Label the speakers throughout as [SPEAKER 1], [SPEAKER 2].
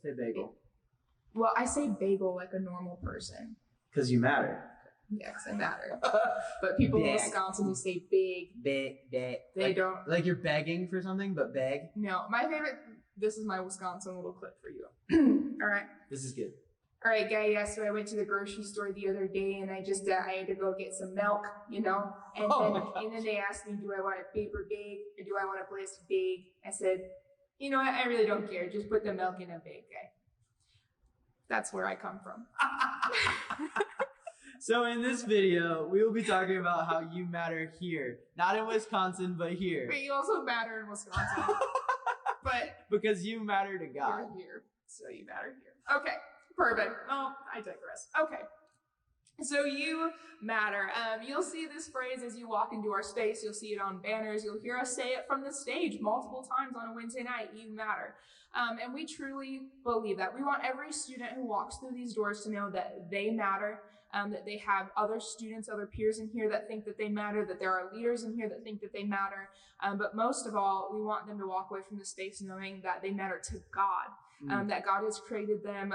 [SPEAKER 1] Say bagel.
[SPEAKER 2] Well, I say bagel like a normal person.
[SPEAKER 1] Because you matter.
[SPEAKER 2] Yes, I matter. But people in Wisconsin who say big, they don't.
[SPEAKER 1] Like you're begging for something, but beg.
[SPEAKER 2] No, my favorite. This is my Wisconsin little clip for you. All right.
[SPEAKER 1] This is good.
[SPEAKER 2] All right, guys. So I went to the grocery store the other day, and I had to go get some milk, and then they asked me, do I want it paper big or do I want a plastic big? I said, you know what? I really don't care. Just put the milk in a big, okay? That's where I come from.
[SPEAKER 1] So in this video, we will be talking about how you matter here. Not in Wisconsin, but here.
[SPEAKER 2] But you also matter in Wisconsin. But
[SPEAKER 1] because you matter to God.
[SPEAKER 2] You're here, so you matter here. Okay, perfect. Oh, I digress. Okay. So you matter. You'll see this phrase as you walk into our space. You'll see it on banners. You'll hear us say it from the stage multiple times on a Wednesday night. You matter. And we truly believe that. We want every student who walks through these doors to know that they matter, that they have other students, other peers in here that think that they matter, that there are leaders in here that think that they matter. But most of all, we want them to walk away from the space knowing that they matter to God, that God has created them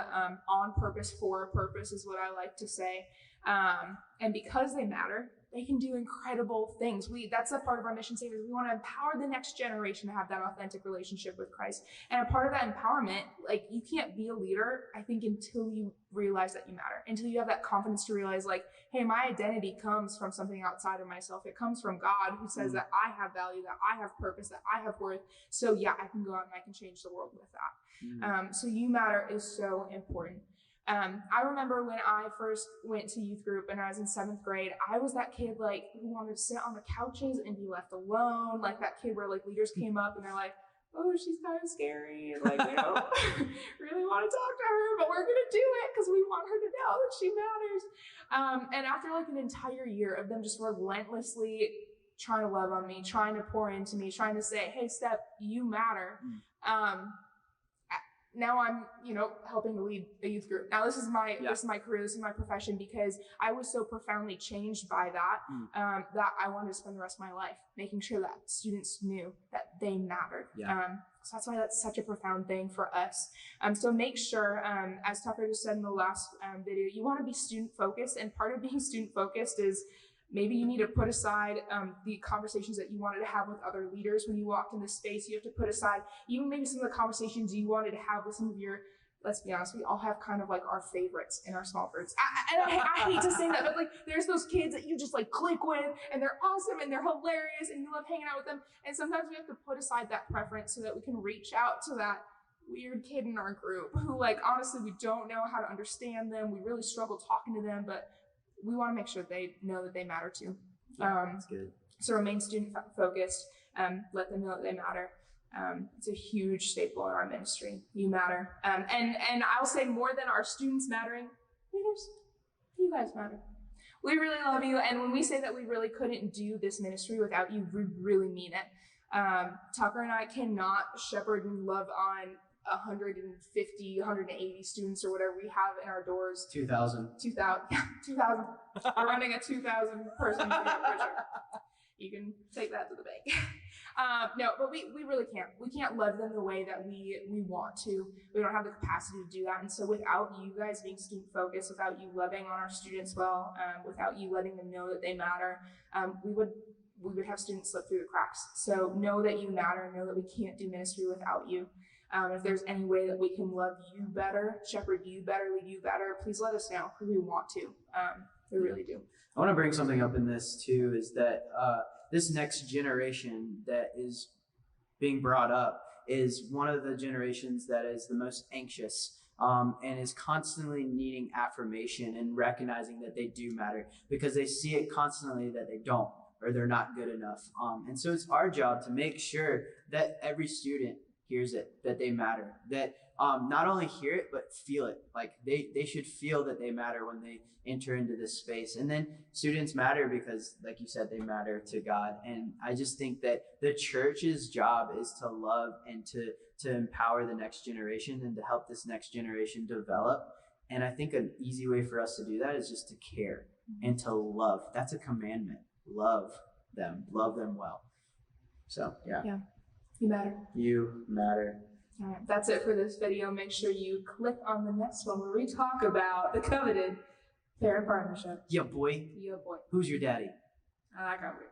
[SPEAKER 2] on purpose, for a purpose is what I like to say. And because they matter, they can do incredible things. That's a part of our mission statement. We want to empower the next generation to have that authentic relationship with Christ. And a part of that empowerment, like you can't be a leader, I think, until you realize that you matter, until you have that confidence to realize like, hey, my identity comes from something outside of myself. It comes from God who says that I have value, that I have purpose, that I have worth. So yeah, I can go out and I can change the world with that. So you matter is so important. I remember when I first went to youth group and I was in 7th grade, I was that kid like who wanted to sit on the couches and be left alone. Like that kid where like leaders came up and they're like, oh, she's kind of scary. And like, we don't really want to talk to her, but we're going to do it because we want her to know that she matters. And after like an entire year of them just relentlessly trying to love on me, trying to pour into me, trying to say, hey, Steph, you matter. Now I'm, helping to lead a youth group. Now this is my career, this is my profession, because I was so profoundly changed by that, that I wanted to spend the rest of my life making sure that students knew that they mattered. So that's why that's such a profound thing for us. So make sure, as Tucker just said in the last video, you want to be student focused, and part of being student focused is maybe you need to put aside the conversations that you wanted to have with other leaders when you walked in this space. You have to put aside even maybe some of the conversations you wanted to have with some of your, let's be honest, we all have kind of like our favorites in our small groups. I hate to say that, but like there's those kids that you just like click with and they're awesome and they're hilarious and you love hanging out with them. And sometimes we have to put aside that preference so that we can reach out to that weird kid in our group who like, honestly, we don't know how to understand them. We really struggle talking to them, but we want to make sure they know that they matter too.
[SPEAKER 1] That's good.
[SPEAKER 2] So remain student focused. Let them know that they matter. It's a huge staple in our ministry. You matter. And I'll say more than our students mattering, leaders, you guys matter. We really love you. And when we say that we really couldn't do this ministry without you, we really mean it. Tucker and I cannot shepherd and love on 150, 180 students or whatever we have in our doors.
[SPEAKER 1] 2,000.
[SPEAKER 2] 2,000. We're running a 2,000 person group. You can take that to the bank. No, but we really can't. We can't love them the way that we want to. We don't have the capacity to do that. And so without you guys being student focused, without you loving on our students well, without you letting them know that they matter, we would have students slip through the cracks. So know that you matter. Know that we can't do ministry without you. If there's any way that we can love you better, shepherd you better, lead you better, please let us know, because we want to. We really do.
[SPEAKER 1] I want to bring something up in this too, is that this next generation that is being brought up is one of the generations that is the most anxious and is constantly needing affirmation and recognizing that they do matter, because they see it constantly that they don't, or they're not good enough. And so it's our job to make sure that every student hears it, that they matter, that not only hear it, but feel it. Like they should feel that they matter when they enter into this space. And then students matter because, like you said, they matter to God. And I just think that the church's job is to love and to empower the next generation and to help this next generation develop. And I think an easy way for us to do that is just to care and to love. That's a commandment. Love them well. So, yeah.
[SPEAKER 2] You matter.
[SPEAKER 1] You matter.
[SPEAKER 2] All right, that's it for this video. Make sure you click on the next one where we talk about the coveted parent partnership.
[SPEAKER 1] Yeah, boy.
[SPEAKER 2] Yeah, boy.
[SPEAKER 1] Who's your daddy?
[SPEAKER 2] I got it.